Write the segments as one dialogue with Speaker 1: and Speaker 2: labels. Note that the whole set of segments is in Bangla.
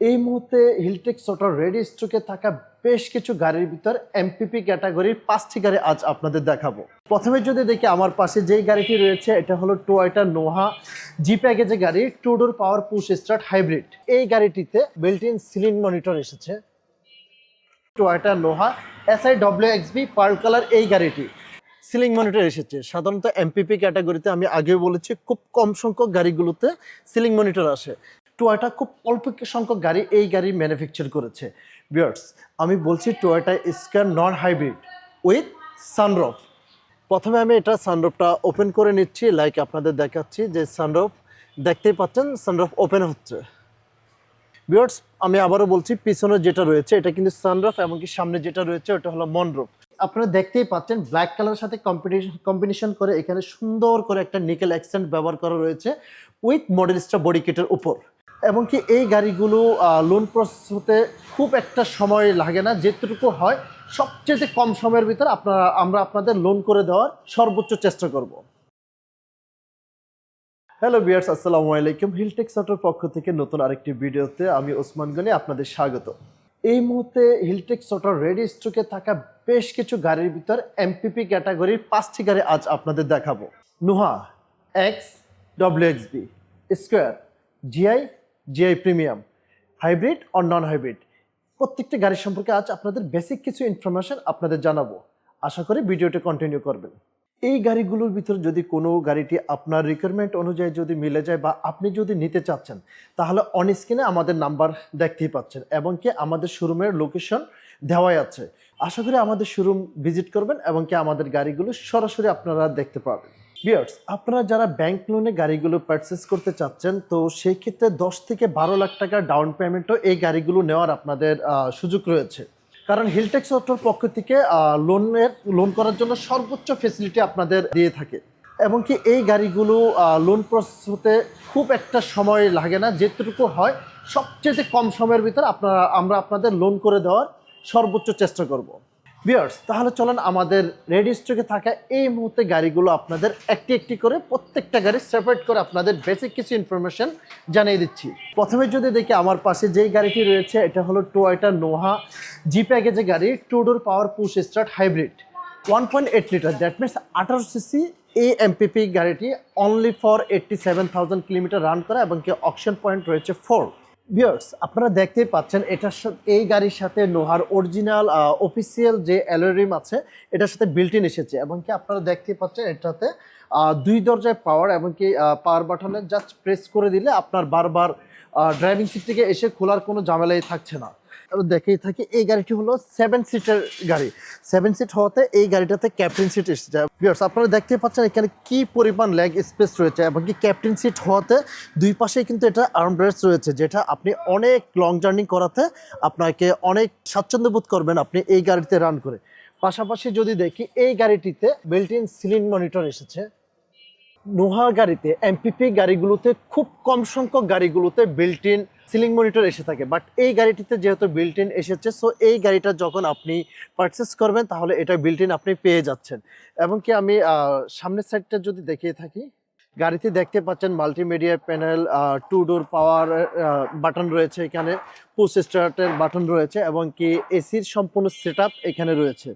Speaker 1: এই মুহূর্তে হিলটেক্স অটো রেডি স্টকে থাকা বেশ কিছু গাড়ির ভিতর এমপিপি ক্যাটাগরির 5টি গাড়ি আজ আপনাদের দেখাবো। প্রথমে যদি দেখি আমার পাশে যেই গাড়িটি রয়েছে এটা হলো টয়োটা নোহা জি প্যাকেজের গাড়ি, two door power push start hybrid. এই গাড়িটিতে বিল্ট ইন সিলিং মনিটর এসেছে। Toyota Noha SIWXB pearl colour এই গাড়িটি সিলিং মনিটর এসেছে। সাধারণত এমপিপি ক্যাটাগরিতে আমি আগেও বলেছি খুব কম সংখ্যক গাড়িগুলোতে সিলিং মনিটর আসে। টয়োটা খুব অল্প সংখ্যক গাড়ি এই গাড়ি ম্যানুফ্যাকচার করেছে। ভিউয়ার্স, আমি বলছি Toyota square non hybrid with sunroof. প্রথমে আমি এটা সানরুফটা ওপেন করে নিচ্ছি। লাইক আপনাদের দেখাচ্ছি যে সানরুফ দেখতেই পাচ্ছেন, সানরুফ ওপেন হচ্ছে। ভিউয়ার্স, আমি আবারও বলছি পিছনে যেটা রয়েছে এটা কিন্তু সানরুফ, এমনকি সামনে যেটা রয়েছে ওটা হলো মনরুফ। আপনারা দেখতেই পাচ্ছেন ব্ল্যাক কালারের সাথে কম্বিনেশন করে এখানে সুন্দর করে একটা নিকেল অ্যাকসেন্ট ব্যবহার করা রয়েছে উইথ মডেলিস্টা বডি কিটের উপর। এমনকি এই গাড়িগুলো লোন প্রসেস হতে খুব একটা সময় লাগে না, যেটুকু হয় সবচেয়ে কম সময়ের ভিতর আমরা আপনাদের লোন করে দেওয়ার সর্বোচ্চ চেষ্টা করব। হ্যালো ভিউয়ার্স, আসসালামু আলাইকুম। হিলটেক্স অটোর পক্ষ থেকে নতুন আরেকটি ভিডিওতে আমি ওসমান গনি আপনাদের স্বাগত। এই মুহূর্তে হিলটেক্স অটোর রেডি স্টকে থাকা বেশ কিছু গাড়ির ভিতর এমপিপি ক্যাটাগরির 5টি গাড়ি আজ আপনাদের দেখাবো। Noha XWXB, square, GI premium, hybrid or non hybrid, প্রত্যেকটি গাড়ির সম্পর্কে আজ আপনাদের বেসিক কিছু ইনফরমেশন আপনাদের জানাবো। আশা করি ভিডিওটি কন্টিনিউ করবেন। এই গাড়িগুলোর ভিতরে যদি কোনো গাড়িটি আপনার রিকোয়ারমেন্ট অনুযায়ী যদি মিলে যায় বা আপনি যদি নিতে চাচ্ছেন, তাহলে অন স্ক্রিনে আমাদের নাম্বার দেখতেই পাচ্ছেন এবং কি আমাদের শোরুমের লোকেশন দেওয়াই আছে। আশা করি আমাদের শোরুম ভিজিট করবেন এবং কি আমাদের গাড়িগুলো সরাসরি আপনারা দেখতে পাবেন। ভিউয়ার্স, আপনারা যারা ব্যাংক লোনে গাড়িগুলো পারচেস করতে চাচ্ছেন, তো সেই ক্ষেত্রে 10 থেকে 12 লাখ টাকার ডাউন পেমেন্টও এই গাড়িগুলো নেওয়ার আপনাদের সুযোগ রয়েছে। কারণ হিলটেক্স অটোর পক্ষ থেকে লোন করার জন্য সর্বোচ্চ ফেসিলিটি আপনাদের দিয়ে থাকে এবং কি এই গাড়িগুলো লোন প্রসেস হতে খুব একটা সময় লাগে না, যেটুকু হয় সবচেয়ে কম সময়ের ভিতর আমরা আপনাদের লোন করে দেওয়ার সর্বোচ্চ চেষ্টা করব। ভিউয়ার্স, তাহলে চলেন আমাদের রেডি স্টকে থাকা এই মুহূর্তে গাড়িগুলো আপনাদের একটি একটি করে প্রত্যেকটা গাড়ি সেপারেট করে আপনাদের বেসিক কিছু ইনফরমেশন জানিয়ে দিচ্ছি। প্রথমে যদি দেখি আমার পাশে যেই গাড়িটি রয়েছে এটা হলো টয়োটা নোহা জি প্যাকেজের গাড়ি, two door power push start hybrid, 1.8 litre, that means 18 cc. এই এমপিপি গাড়িটি অনলি ফর 87,000 কিলোমিটার রান করা এবং কি অকশন পয়েন্ট রয়েছে 4। ভিউয়ার্স, আপনারা দেখতেই পাচ্ছেন এই গাড়ির সাথে নোহার অরিজিনাল অফিসিয়াল যে অ্যালয় রিম আছে এটার সাথে বিল্ট ইন এসেছে এবং কি আপনারা দেখতেই পাচ্ছেন এটাতে 2 দরজায় পাওয়ার এবং কি পাওয়ার বাটনে জাস্ট প্রেস করে দিলে আপনার বারবার ড্রাইভিং সিট থেকে এসে খোলার কোনো ঝামেলাই থাকছে না। দেখেই থাকি এই গাড়িটি হলো 7 সিটের গাড়ি। 7 সিট হওয়াতে এই গাড়িটাতে ক্যাপ্টেন সিট এসেছে। ভিউয়ার্স, আপনারা দেখতে পাচ্ছেন এখানে কি পরিমাণ লেগ স্পেস রয়েছে এবং কি ক্যাপ্টেন সিট হওয়াতে দুই পাশেই কিন্তু এটা আর্মরেস্ট রয়েছে, যেটা আপনি অনেক লং জার্নি করাতে আপনাকে অনেক স্বাচ্ছন্দ্য বোধ করবেন আপনি এই গাড়িতে রান করে। পাশাপাশি যদি দেখি এই গাড়িটিতে বিল্ট ইন সিলিং মনিটর এসেছে। নোহা গাড়িতে এমপিপি গাড়িগুলোতে খুব কম সংখ্যক গাড়িগুলোতে বিল্ট ইন সিলিং মনিটর এসে থাকে, বাট এই গাড়িটিতে যেহেতু বিল্ট ইন এসেছে, সো এই গাড়িটা যখন আপনি পারচেস করবেন তাহলে এটা বিল্ট ইন আপনি পেয়ে যাচ্ছেন। এবং কি আমি সামনের সাইডটা যদি দেখিয়ে থাকি, গাড়িতে দেখতে পাচ্ছেন multimedia panel, two door power button রয়েছে, এখানে পুশ স্টার্টের বাটন রয়েছে এবং কি এসির সম্পূর্ণ সেট এখানে রয়েছে।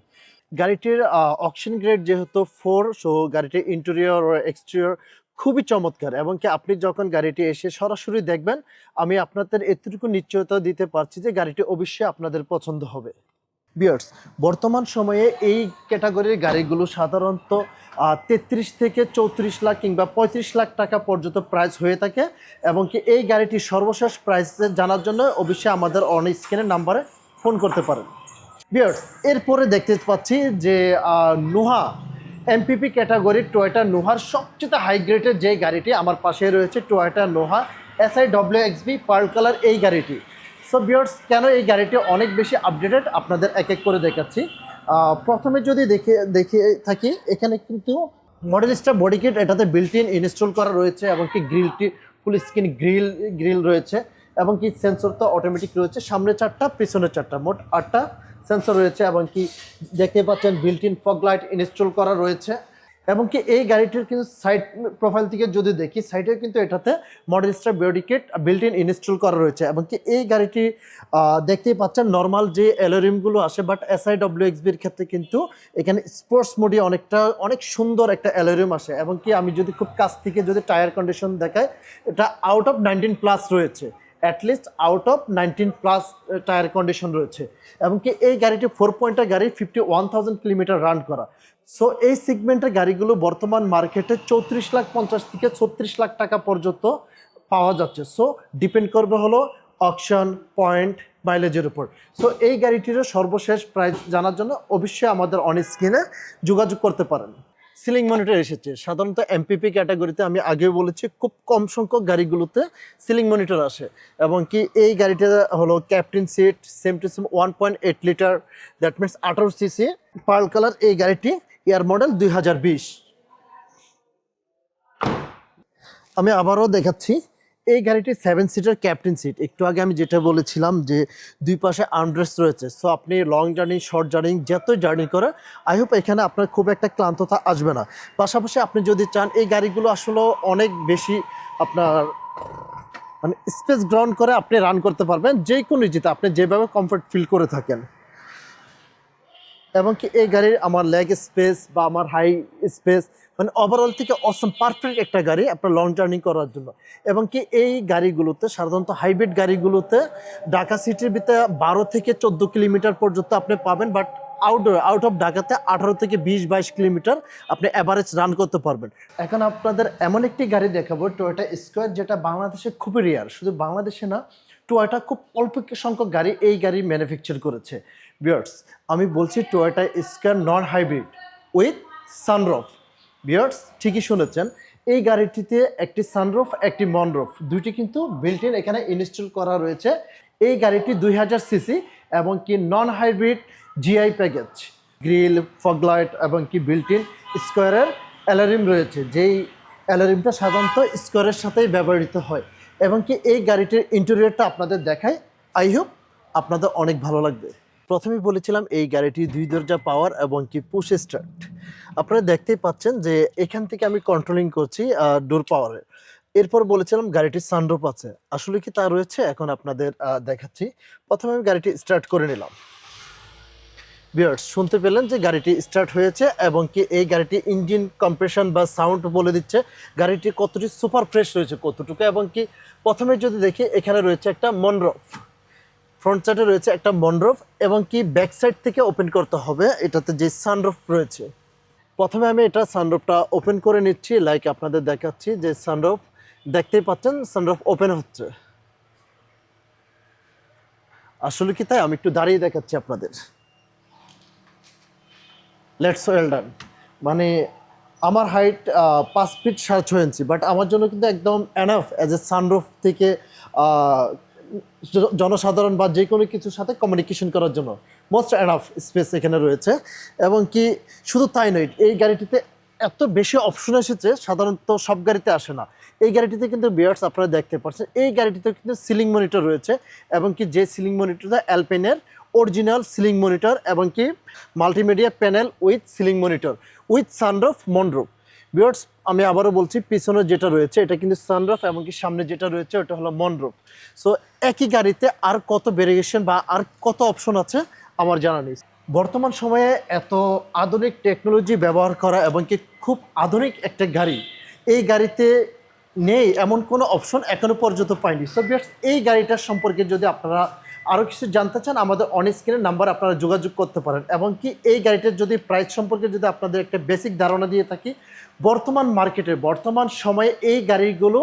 Speaker 1: গাড়িটির অকশন গ্রেড যেহেতু 4, সো গাড়িটির ইন্টেরিয়র ও এক্সটেরিয়র খুবই চমৎকার এবং কি আপনি যখন গাড়িটি এসে সরাসরি দেখবেন, আমি আপনাদের এতটুকু নিশ্চয়তা দিতে পারছি যে গাড়িটি অবশ্যই আপনাদের পছন্দ হবে। ভিউয়ার্স, বর্তমান সময়ে এই ক্যাটাগরির গাড়িগুলো সাধারণত 33 থেকে 34 লাখ কিংবা 35 লাখ টাকা পর্যন্ত প্রাইস হয়ে থাকে এবং কি এই গাড়িটির সর্বশেষ প্রাইস জানার জন্য অবশ্যই আমাদের অন স্ক্রিনের নাম্বারে ফোন করতে পারেন। ভিউয়ার্স, এরপরে দেখতে পাচ্ছি যে নোহা এমপিপি ক্যাটাগরির টয়োটা নোহার সবচেয়ে হাই গ্রেডের যে গাড়িটি আমার পাশে রয়েছে, Toyota Noha SIWXB pearl colour এই গাড়িটি। সো ভিউয়ার্স, কেন এই গাড়িটি অনেক বেশি আপডেটেড আপনাদের এক এক করে দেখাচ্ছি। প্রথমে যদি দেখে থাকি, এখানে কিন্তু মডেলিস্টা বডি কিট এটাতে বিল্ট ইন ইনস্টল করা রয়েছে এবং কি গ্রিলটি ফুল স্ক্রিন গ্রিল রয়েছে এবং কি সেন্সর তো অটোমেটিক রয়েছে, সামনে 4টা পিছনে 4টা, মোট 8টা সেন্সর রয়েছে এবং কি দেখতে পাচ্ছেন built in fog light install করা রয়েছে এবং কি এই গাড়িটির কিন্তু সাইড প্রোফাইল থেকে যদি দেখি, সাইডে কিন্তু এটাতে model star body kit built in install করা রয়েছে। এবং কি এই গাড়িটি দেখতেই পাচ্ছেন নর্মাল যে অ্যালোরিমগুলো আসে, বাট SIWXBর ক্ষেত্রে কিন্তু এখানে স্পোর্টস মোডে অনেক সুন্দর একটা অ্যালোরিম আসে। এবং কি আমি যদি খুব কাছ থেকে যদি টায়ার কন্ডিশন দেখাই, এটা আউট অফ 19+ রয়েছে, at least out of 19+ tyre condition রয়েছে। এবং কি এই গাড়িটি 4 পয়েন্টের গাড়ি, 51,000 কিলোমিটার রান করা। সো এই সেগমেন্টের গাড়িগুলো বর্তমান মার্কেটে 34,50,000 থেকে 36 লাখ টাকা পর্যন্ত পাওয়া যাচ্ছে। সো ডিপেন্ড করবে হলো অকশন, পয়েন্ট, মাইলেজের উপর। সো এই গাড়িটিরও সর্বশেষ প্রাইস জানার জন্য অবশ্যই আমাদের অন স্ক্রিনে যোগাযোগ করতে পারেন। সিলিং মনিটর এসেছে সাধারণত MPP ক্যাটাগরিতে, আমি আগেও বলেছি খুব কম সংখ্যক গাড়িগুলোতে সিলিং মনিটর আসে। এবং কি এই গাড়িটা হলো captain seat, same to same 1.8 litre, that means 18 cc, pearl colour. এই গাড়িটি ইয়ার মডেল 2020। আমি আবারও দেখাচ্ছি, এই গাড়িটি 7 সিটার ক্যাপ্টেন সিট। একটু আগে আমি যেটা বলেছিলাম যে দুই পাশে আর্মরেস্ট রয়েছে। সো আপনি লং জার্নি, শর্ট জার্নি, যতই জার্নি করে আই হোপ এখানে আপনার খুব একটা ক্লান্ততা আসবে না। পাশাপাশি আপনি যদি চান, এই গাড়িগুলো আসলে অনেক বেশি আপনার মানে স্পেস গ্রহণ করে, আপনি রান করতে পারবেন যে কোনো রিজিতে, আপনি যেভাবে কমফর্ট ফিল করে থাকেন। এবং কি এই গাড়ির আমার লেগ স্পেস বা আমার হাই স্পেস মানে ওভারঅল থেকে অসম পারফেক্ট একটা গাড়ি আপনার লং জার্নি করার জন্য। এবং কি এই গাড়িগুলোতে সাধারণত হাইব্রিড গাড়িগুলোতে ঢাকা সিটির ভিতরে 12 থেকে 14 কিলোমিটার পর্যন্ত আপনি পাবেন, বাট আউট অফ ঢাকাতে 18 থেকে 20-22 কিলোমিটার আপনি অ্যাভারেজ রান করতে পারবেন। এখন আপনাদের এমন একটি গাড়ি দেখাবো, টয়োটা স্কোয়ার, যেটা বাংলাদেশে খুবই রেয়ার। শুধু বাংলাদেশে না, টয়োটা খুব অল্প সংখ্যক গাড়ি এই গাড়ি ম্যানুফ্যাকচার করেছে। ভিউয়ার্স, আমি বলছি Toyota square non hybrid with sunroof. Viewers, ঠিকই শুনেছেন, এই গাড়িটিতে একটি সানরুফ, একটি মনরুফ, দুইটি কিন্তু বিল্ট ইন এখানে ইনস্টল করা রয়েছে। এই গাড়িটি 2000 সিসি এবং কি non hybrid GI package, grill, fog light এবং কি বিল্ট ইন স্কোয়ারের অ্যালারিম রয়েছে, যেই অ্যালারিমটা সাধারণত স্কোয়ারের সাথেই ব্যবহৃত হয়। এবং কি এই গাড়িটির ইন্টেরিয়রটা আপনাদের দেখায়, আই হোপ আপনাদের অনেক ভালো লাগবে। প্রথমেই বলেছিলাম এই গাড়িটি 2 দরজা পাওয়ার এবং কি পুশ স্টার্ট। আপনারা দেখতেই পাচ্ছেন যে এখান থেকে আমি কন্ট্রোলিং করছি ডোর পাওয়ারের। এরপর বলেছিলাম গাড়িটির সানরুফ আছে, আসলে কি তা রয়েছে এখন আপনাদের দেখাচ্ছি। প্রথমে আমি গাড়িটি স্টার্ট করে নিলাম। ভিউয়ার্স, শুনতে পেলেন যে গাড়িটি স্টার্ট হয়েছে এবং কি এই গাড়িটি ইঞ্জিন কম্প্রেশন বা সাউন্ড বলে দিচ্ছে গাড়িটি কতটি সুপার ফ্রেশ রয়েছে কতটুকু। এবং কি প্রথমে যদি দেখি, এখানে রয়েছে একটা মনরফ, ফ্রন্ট সাইডে রয়েছে একটা মনরফ এবং কি ব্যাক সাইড থেকে ওপেন করতে হবে এটাতে যে সানরফ রয়েছে। প্রথমে আমি এটা সানরফটা ওপেন করে নিচ্ছি, লাইক আপনাদের দেখাচ্ছি যে সানরফ দেখতেই পাচ্ছেন, সানরফ ওপেন হচ্ছে। আসলে কি তাই? আমি একটু দাঁড়িয়ে দেখাচ্ছি আপনাদের। Let's well done. মানে আমার হাইট 5 ফিট 6.5 ইঞ্চি, বাট আমার জন্য কিন্তু একদম এনাফ অ্যাজ এ সানরুফ থেকে জনসাধারণ বা যে কোনো কিছুর সাথে কমিউনিকেশন করার জন্য মোস্ট এনাফ স্পেস এখানে রয়েছে। এবং কি শুধু তাই নয়, এই গাড়িটিতে এত বেশি অপশন এসেছে, সাধারণত সব গাড়িতে আসে না। এই গাড়িটিতে কিন্তু ভিউয়ার্স আপনারা দেখতে পাচ্ছেন, এই গাড়িটিতে কিন্তু সিলিং মনিটর রয়েছে। এবং কি যে সিলিং মনিটরটা অ্যালপেনের অরিজিনাল সিলিং মনিটর এবং কি multimedia panel with ceiling monitor with sunroof, moonroof. Viewers, আমি আবারও বলছি, পিছনে যেটা রয়েছে এটা কিন্তু সানরুফ এবং কি সামনে যেটা রয়েছে ওটা হলো মনরুফ। সো একই গাড়িতে আর কত ভেরিয়েশন বা আর কত অপশন আছে আমার জানা নেই। বর্তমান সময়ে এত আধুনিক টেকনোলজি ব্যবহার করা এবং কি খুব আধুনিক একটা গাড়ি, এই গাড়িতে নেই এমন কোনো অপশন এখনো পর্যন্ত পাইনি। সো ভিউয়ার্স, এই গাড়িটার সম্পর্কে যদি আপনারা আরও কিছু জানতে চান, আমাদের অন স্ক্রিনের নাম্বার আপনারা যোগাযোগ করতে পারেন। এবং কি এই গাড়িটার যদি প্রাইস সম্পর্কে যদি আপনাদের একটা বেসিক ধারণা দিয়ে থাকি, বর্তমান মার্কেটে বর্তমান সময়ে এই গাড়িগুলো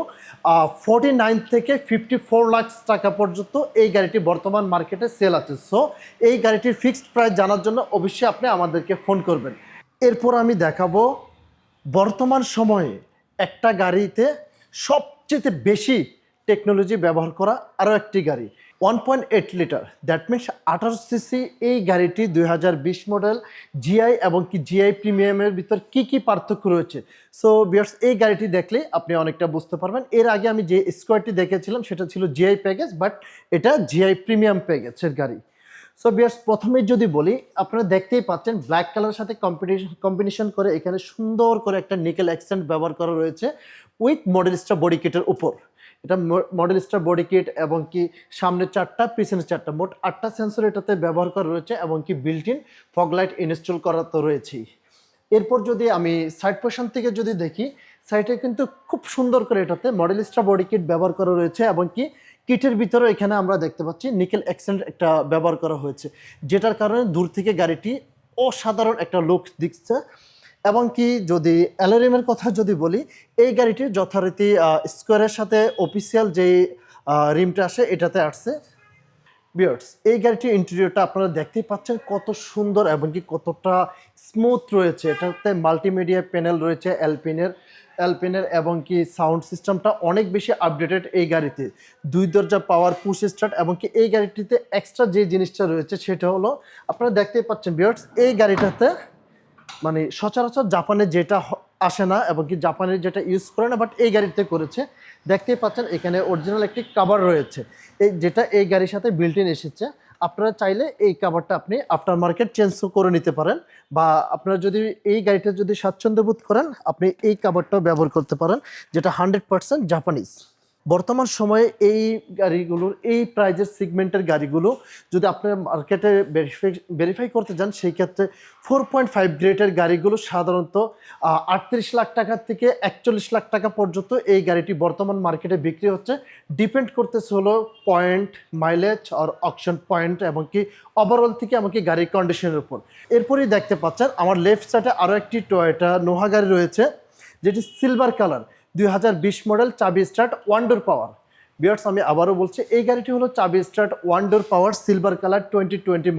Speaker 1: 49 থেকে 54 লাখ টাকা পর্যন্ত এই গাড়িটি বর্তমান মার্কেটে সেল আছে। সো এই গাড়িটির ফিক্সড প্রাইস জানার জন্য অবশ্যই আপনি আমাদেরকে ফোন করবেন। এরপর আমি দেখাবো বর্তমান সময়ে একটা গাড়িতে সবচেয়ে বেশি টেকনোলজি ব্যবহার করা আরও একটি গাড়ি, 1.8 লিটার, দ্যাট মিনস 18 সিসি। এই গাড়িটি 2020 মডেল জিআই এবং কি জিআই প্রিমিয়ামের ভিতর কি কি পার্থক্য রয়েছে। সো ভিউয়ার্স, এই গাড়িটি দেখলে আপনি অনেকটা বুঝতে পারবেন। এর আগে আমি যে স্কোয়ারটি দেখেছিলাম সেটা ছিল জিআই প্যাকেজ, বাট এটা জিআই প্রিমিয়াম প্যাকেজের গাড়ি। সো ভিউয়ার্স প্রথমেই যদি বলি, আপনারা দেখতেই পাচ্ছেন ব্ল্যাক কালারের সাথে কম্বিনেশন করে এখানে সুন্দর করে একটা নিকেল অ্যাকসেন্ট ব্যবহার করা রয়েছে উইথ মডেল স্টার বডি কিটের উপর। এটা মডেল স্টার বডি কিট এবং কি সামনে 4টা পিছনে 4টা মোট 8টা সেন্সর এটাতে ব্যবহার করা রয়েছে এবং কি built in fog light install করা তো রয়েছেই। এরপর যদি আমি সাইড পোর্শন থেকে যদি দেখি, সাইডে কিন্তু খুব সুন্দর করে এটাতে মডেল স্টার বডি কিট ব্যবহার করা রয়েছে এবং কি কিটের ভিতরে এখানে আমরা দেখতে পাচ্ছি নিকেল অ্যাকসেন্ট একটা ব্যবহার করা হয়েছে, যেটার কারণে দূর থেকে গাড়িটি অসাধারণ একটা লুক দিচ্ছে। এবং কি যদি অ্যালোরিমের কথা যদি বলি, এই গাড়িটির যথারীতি স্কোয়ারের সাথে অফিসিয়াল যেই রিমটা আসে এটাতে আসছে। ভিউয়ার্স এই গাড়িটির ইন্টেরিয়রটা আপনারা দেখতেই পাচ্ছেন কত সুন্দর এবং কি কতটা স্মুথ রয়েছে। এটাতে মাল্টিমিডিয়া প্যানেল রয়েছে অ্যালপিনের এবং কি সাউন্ড সিস্টেমটা অনেক বেশি আপডেটেড এই গাড়িতে। 2 দরজা পাওয়ার পুশ স্টার্ট এবং কি এই গাড়িটিতে এক্সট্রা যে জিনিসটা রয়েছে সেটা হলো আপনারা দেখতেই পাচ্ছেন ভিউয়ার্স, এই গাড়িটাতে মানে সচরাচর জাপানে যেটা আসে না এবং কি জাপানের যেটা ইউজ করে না, বাট এই গাড়িতে করেছে। দেখতেই পাচ্ছেন এখানে অরিজিনাল একটি কাভার রয়েছে যেটা এই গাড়ির সাথে বিল্ট ইন এসেছে। আপনারা চাইলে এই কাভারটা আপনি আফটার মার্কেট চেঞ্জ করে নিতে পারেন, বা আপনারা যদি এই গাড়িটা যদি স্বাচ্ছন্দ্য বোধ করেন আপনি এই কাভারটাও ব্যবহার করতে পারেন, যেটা 100% জাপানিজ। বর্তমান সময়ে এই গাড়িগুলোর এই প্রাইজের সেগমেন্টের গাড়িগুলো যদি আপনার মার্কেটে ভেরিফাই করতে যান, সেই ক্ষেত্রে 4.5 গ্রেডের গাড়িগুলো সাধারণত 38 লাখ টাকা থেকে 41 লাখ টাকা পর্যন্ত এই গাড়িটি বর্তমান মার্কেটে বিক্রি হচ্ছে। ডিপেন্ড করতেছে হলো পয়েন্ট, মাইলেজ আর অকশন পয়েন্ট এবং কি ওভারঅল থেকে এমনকি গাড়ির কন্ডিশনের উপর। এরপরেই দেখতে পাচ্ছেন আমার লেফট সাইডে আরও একটি টয়োটা নোহা গাড়ি রয়েছে, যেটি সিলভার কালার 2020 মডেল, চাবি স্টার্ট, 1 ডোর পাওয়ার। ভিউয়ার্স আমি আবারও বলছি, এই গাড়িটি হলো চাবি স্টার্ট, 1 ডোর পাওয়ার, সিলভার কালার, 2020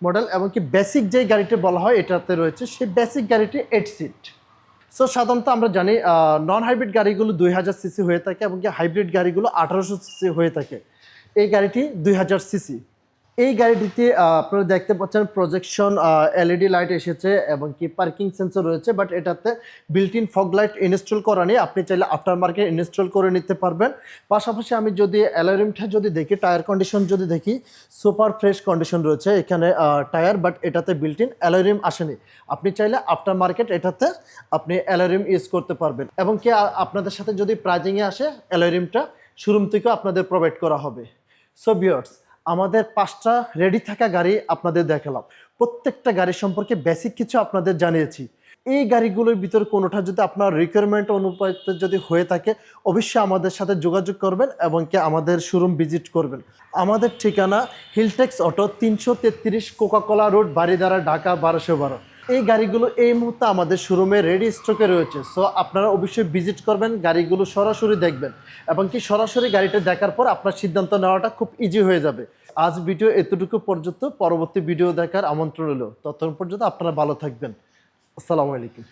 Speaker 1: মডেল এবং কি বেসিক যেই গাড়িটি বলা হয় এটাতে রয়েছে, সেই বেসিক গাড়িটি 8 সিট। সো সাধারণত আমরা জানি নন হাইব্রিড গাড়িগুলো 2000 সিসি হয়ে থাকে এবং কি হাইব্রিড গাড়িগুলো 1800 সিসি হয়ে থাকে। এই গাড়িটি 2000 সিসি। এই গাড়িটিতে আপনারা দেখতে পাচ্ছেন প্রজেকশন এলইডি লাইট এসেছে এবং কি পার্কিং সেন্সর রয়েছে, বাট এটাতে built in fog light install করা নেই। আপনি চাইলে আফটার মার্কেট ইনস্টল করে নিতে পারবেন। পাশাপাশি আমি যদি অ্যালোরিমটা যদি দেখি, টায়ার কন্ডিশন যদি দেখি, সুপার ফ্রেশ কন্ডিশন রয়েছে এখানে টায়ার, বাট এটাতে বিল্ট ইন অ্যালোরিম আসেনি। আপনি চাইলে আফটার মার্কেট এটাতে আপনি অ্যালোরিম ইউজ করতে পারবেন এবং কি আপনাদের সাথে যদি প্রাইজিংয়ে আসে অ্যালোরিমটা শোরুম থেকেও আপনাদের প্রোভাইড করা হবে। সো ভিউয়ার্স আমাদের 5টা রেডি থাকা গাড়ি আপনাদের দেখালাম, প্রত্যেকটা গাড়ি সম্পর্কে বেসিক কিছু আপনাদের জানিয়েছি। এই গাড়িগুলোর ভিতর কোনোটা যদি আপনার রিকোয়ারমেন্ট অনুপাতে যদি হয়ে থাকে অবশ্যই আমাদের সাথে যোগাযোগ করবেন এবং কি আমাদের শোরুম ভিজিট করবেন। আমাদের ঠিকানা Hiltex auto, 333 Coca Cola road, Baridhara, Dhaka 1212। এই গাড়িগুলো এই মুহূর্তে আমাদের শোরুমে রেডি স্টকে রয়েছে। সো আপনারা অবশ্যই ভিজিট করবেন, গাড়িগুলো সরাসরি দেখবেন এবং কি সরাসরি গাড়িটা দেখার পর আপনার সিদ্ধান্ত নেওয়াটা খুব ইজি হয়ে যাবে। আজ ভিডিও এতটুকু পর্যন্ত, পরবর্তী ভিডিও দেখার আমন্ত্রণ রইল। ততক্ষণ পর্যন্ত আপনারা ভালো থাকবেন। আসসালামু আলাইকুম।